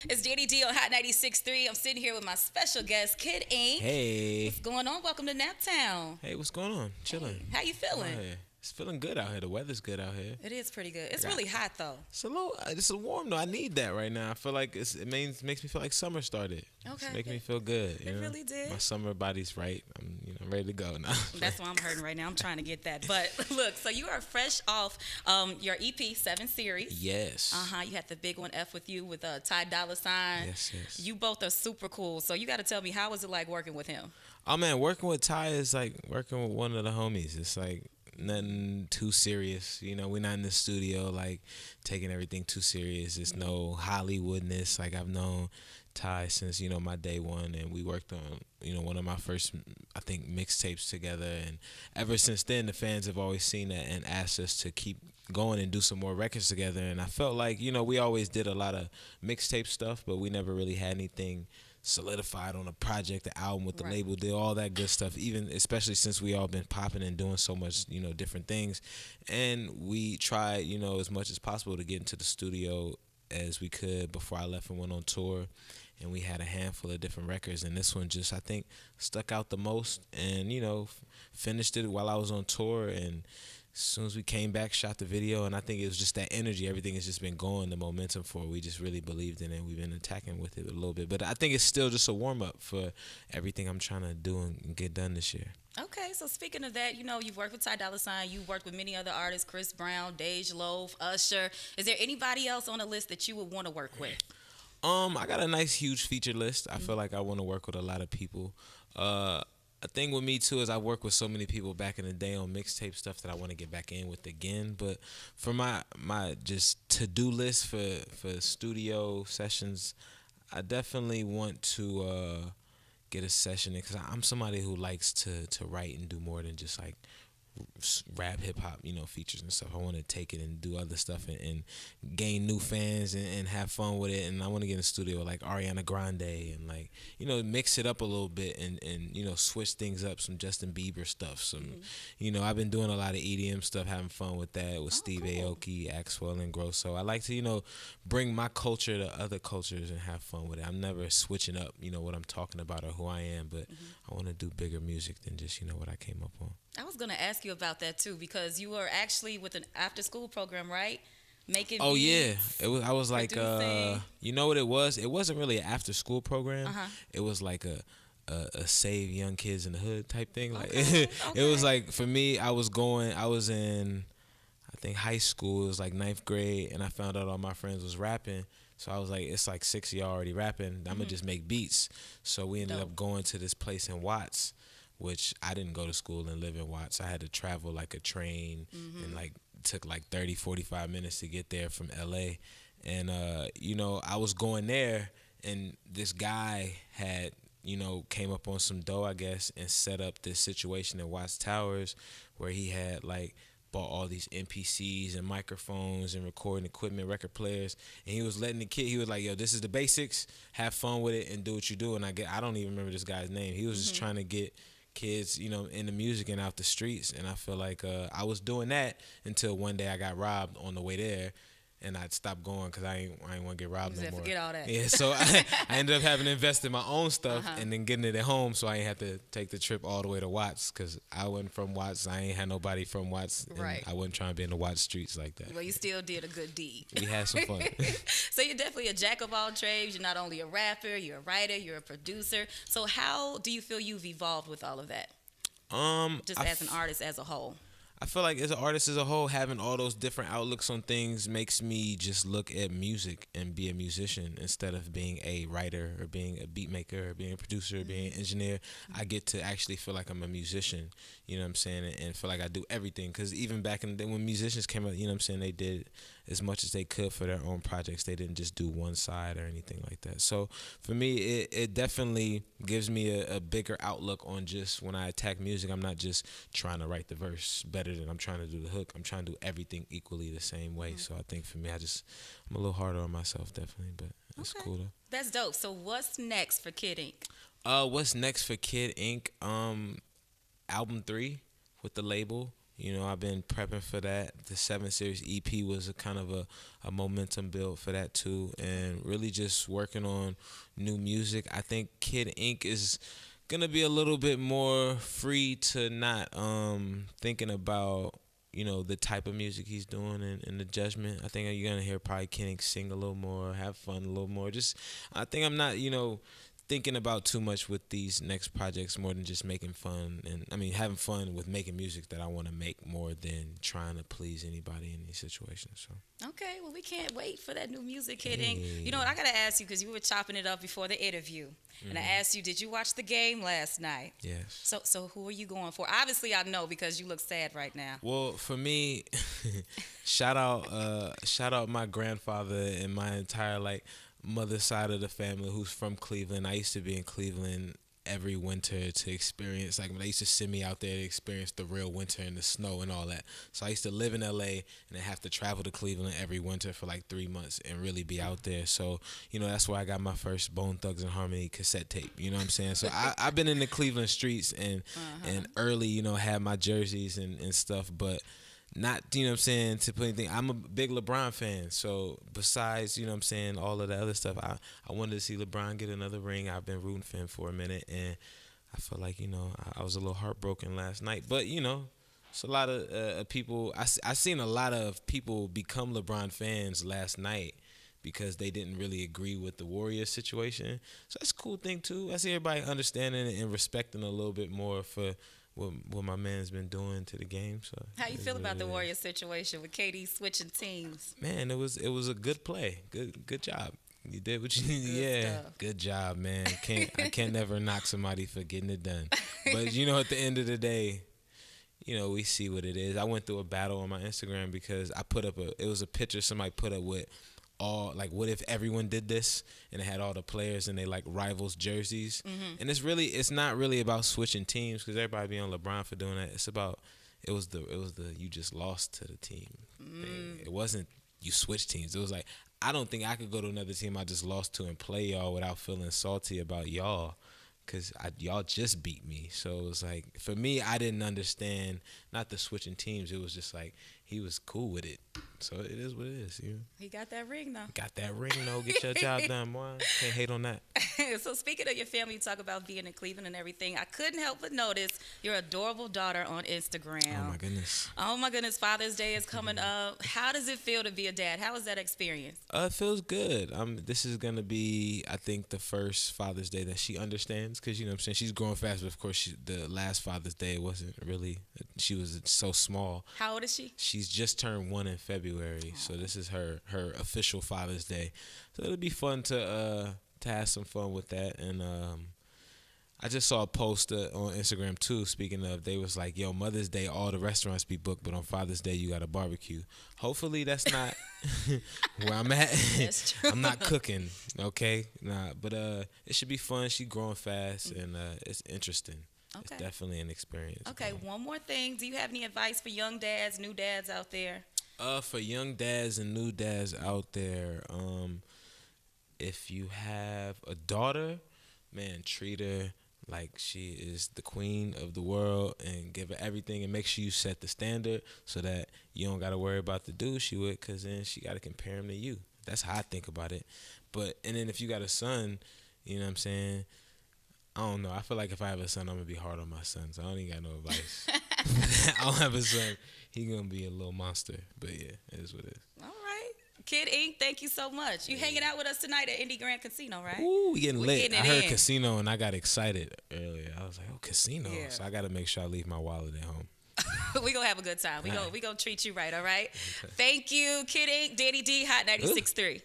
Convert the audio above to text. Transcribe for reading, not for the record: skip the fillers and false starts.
It's Danny D on Hot 96.3. I'm sitting here with my special guest, Kid Ink. Hey. What's going on? Welcome to Naptown. Hey, what's going on? Chilling. Hey, how you I'm out feeling? here. It's feeling good out here. The weather's good out here. It is pretty good. I It's got. really hot though. It's a warm though. I need that right now. I feel like makes me feel like summer started. It's Okay. making me feel good. It really did. My summer body's right. I'm ready to go now. That's why I'm hurting right now. I'm trying to get that. But look, so you are fresh off your EP 7 series. Yes. You had the big one F with you with Ty Dolla Sign. Yes, yes. You both are super cool. So you got to tell me, how was it like working with him? Oh man, working with Ty is like working with one of the homies. It's like nothing too serious. We're not in the studio like taking everything too serious. It's no Hollywoodness. Like I've known Ty since my day one, and we worked on one of my first I think mixtapes together, and ever since then the fans have always seen that and asked us to keep going and do some more records together. And I felt like we always did a lot of mixtape stuff, but we never really had anything solidified on a project, the album with the Right. label deal, all that good stuff. Even especially since we all been popping and doing so much, different things, and we tried, as much as possible to get into the studio as we could before I left and went on tour. And we had a handful of different records, and this one just I think stuck out the most. And finished it while I was on tour, and as soon as we came back, shot the video, and I think it was just that energy. Everything has just been going, the momentum for it. We just really believed in it. We've been attacking with it a little bit. But I think it's still just a warm-up for everything I'm trying to do and get done this year. Okay, so speaking of that, you've worked with Ty Dolla Sign, you've worked with many other artists, Chris Brown, Dej Loaf, Usher. Is there anybody else on the list that you would want to work with? I got a nice, huge feature list. I feel like I want to work with a lot of people. A thing with me too is I worked with so many people back in the day on mixtape stuff that I want to get back in with again. But for my just to-do list for studio sessions, I definitely want to get a session in, because I'm somebody who likes to write and do more than just like rap, hip hop, features and stuff. I want to take it and do other stuff and gain new fans and have fun with it. And I want to get in the studio with like Ariana Grande and like mix it up a little bit and switch things up. Some Justin Bieber stuff. I've been doing a lot of EDM stuff, having fun with that with Steve Cool. Aoki, Axwell, and Grosso. I like to bring my culture to other cultures and have fun with it. I'm never switching up what I'm talking about or who I am, but I want to do bigger music than just what I came up on. I was going to ask you about that too, because you were actually with an after school program, right? Making Oh yeah, beats, it was. I was like, producing. you know what it was? It wasn't really an after school program. Uh-huh. It was like a save young kids in the hood type thing. Like Okay, it was okay. like for me, I was in I think high school. It was like ninth grade, and I found out all my friends was rapping. So I was like, it's like six of y'all already rapping. I'm gonna just make beats. So we ended Dope. up going to this place in Watts, which I didn't go to school and live in Watts. I had to travel like a train, and like took like 30, 45 minutes to get there from LA. And I was going there, and this guy had came up on some dough, I guess, and set up this situation in Watts Towers where he had like bought all these MPCs and microphones and recording equipment, record players, and he was letting the kid. He was like, "Yo, this is the basics. Have fun with it and do what you do." And I don't even remember this guy's name. He was just trying to get kids, into music and out the streets. And I feel like I was doing that until one day I got robbed on the way there, and I stopped going because I ain't want to get robbed You no said, more. forget all that. Yeah, so I ended up having to invest in my own stuff Uh-huh. and then getting it at home, so I ain't have to take the trip all the way to Watts, because I wasn't from Watts. I ain't had nobody from Watts, and Right. I wasn't trying to be in the Watts streets like that. Well, you still did a good deed. We had some fun. So you're definitely a jack of all trades. You're not only a rapper, you're a writer, you're a producer. So how do you feel you've evolved with all of that, just I as an artist as a whole? I feel like as an artist as a whole, having all those different outlooks on things makes me just look at music and be a musician instead of being a writer or being a beat maker or being a producer or being an engineer. I get to actually feel like I'm a musician, you know what I'm saying, and feel like I do everything. Because even back in the day when musicians came out, you know what I'm saying, they did as much as they could for their own projects. They didn't just do one side or anything like that. So for me, it definitely gives me a bigger outlook on just when I attack music. I'm not just trying to write the verse better than I'm trying to do the hook. I'm trying to do everything equally the same way. So I think for me, I'm a little harder on myself, definitely, but it's Okay. cool though. That's dope. So what's next for Kid Ink? What's next for Kid Ink? Album 3 with the label. You know, I've been prepping for that. The 7 Series EP was a kind of a momentum build for that too, and really just working on new music. I think Kid Ink is gonna be a little bit more free to not thinking about, you know, the type of music he's doing and the judgment. I think you're gonna hear probably Kid Ink sing a little more, have fun a little more. Just I think I'm not, you know, thinking about too much with these next projects more than just making fun, and I mean having fun with making music that I want to make more than trying to please anybody in these situations. So Okay, well, we can't wait for that new music hitting. You know what? I got to ask you because you were chopping it up before the interview. And I asked you, did you watch the game last night? yes. So who are you going for? Obviously, I know because you look sad right now. Well, for me, shout out my grandfather and my entire like mother side of the family who's from Cleveland. I used to be in Cleveland every winter to experience, like, they used to send me out there to experience the real winter and the snow and all that. So I used to live in LA and then have to travel to Cleveland every winter for like 3 months and really be out there. So, you know, that's where I got my first Bone Thugs and Harmony cassette tape. You know what I'm saying? So I've been in the Cleveland streets and early, you know, had my jerseys and stuff, but not, you know what I'm saying, to put anything. I'm a big LeBron fan, so besides, you know what I'm saying, all of the other stuff, I wanted to see LeBron get another ring. I've been rooting for him for a minute, and I feel like, you know, I was a little heartbroken last night. But, you know, it's a lot of people. I seen a lot of people become LeBron fans last night because they didn't really agree with the Warriors situation. So that's a cool thing, too. I see everybody understanding and respecting a little bit more for what my man's been doing to the game. So How you feel about the Warriors situation with KD switching teams? man, it was a good play. Good job. You did what you needed. Yeah, stuff. good job, man. I can't never knock somebody for getting it done. But you know, at the end of the day, you know, we see what it is. I went through a battle on my Instagram because I put up it was a picture somebody put up with all, like, what if everyone did this, and it had all the players and they like rivals jerseys. And it's not really about switching teams because everybody be on LeBron for doing that. It's about it was the you just lost to the team thing. It wasn't you switch teams. It was like, I don't think I could go to another team I just lost to and play y'all without feeling salty about y'all, because y'all just beat me. So it was like, for me, I didn't understand, not the switching teams. It was just like, he was cool with it. So it is what it is. You know? He got that ring, though. Got that ring, though. Get your job done, boy. Can't hate on that. So speaking of your family, you talk about being in Cleveland and everything. I couldn't help but notice your adorable daughter on Instagram. Oh, my goodness. Oh, my goodness. Father's Day is coming up. How does it feel to be a dad? How was that experience? It feels good. This is going to be, I think, the first Father's Day that she understands, because, you know what I'm saying, she's growing fast, but of course, the last Father's Day wasn't really, she was so small. How old is she? She's just turned 1 in February, so this is her official Father's Day. So it'll be fun to have some fun with that. And I just saw a post on Instagram too. Speaking of, they was like, "Yo, Mother's Day, all the restaurants be booked, but on Father's Day, you got a barbecue." Hopefully, that's not where I'm at. That's true. I'm not cooking, okay? Nah, but it should be fun. She growing fast, and it's interesting. Okay. It's definitely an experience. Okay, one more thing. Do you have any advice for young dads, new dads out there? For young dads and new dads out there, if you have a daughter, man, treat her like she is the queen of the world and give her everything, and make sure you set the standard so that you don't got to worry about the dude she with, because then she got to compare him to you. That's how I think about it. And then if you got a son, you know what I'm saying, I don't know. I feel like if I have a son, I'm going to be hard on my son, so I don't even got no advice. I don't have a son. He going to be a little monster. But, yeah, it is what it is. All right. Kid Ink, thank you so much. You hanging out with us tonight at Indy Grand Casino, right? Ooh, we getting lit. getting I it heard in. casino, and I got excited earlier. I was like, oh, casino. Yeah. So I got to make sure I leave my wallet at home. We gonna have a good time. We All right. gonna treat you right, all right? Okay. Thank you, Kid Ink, Danny D, Hot 96.3.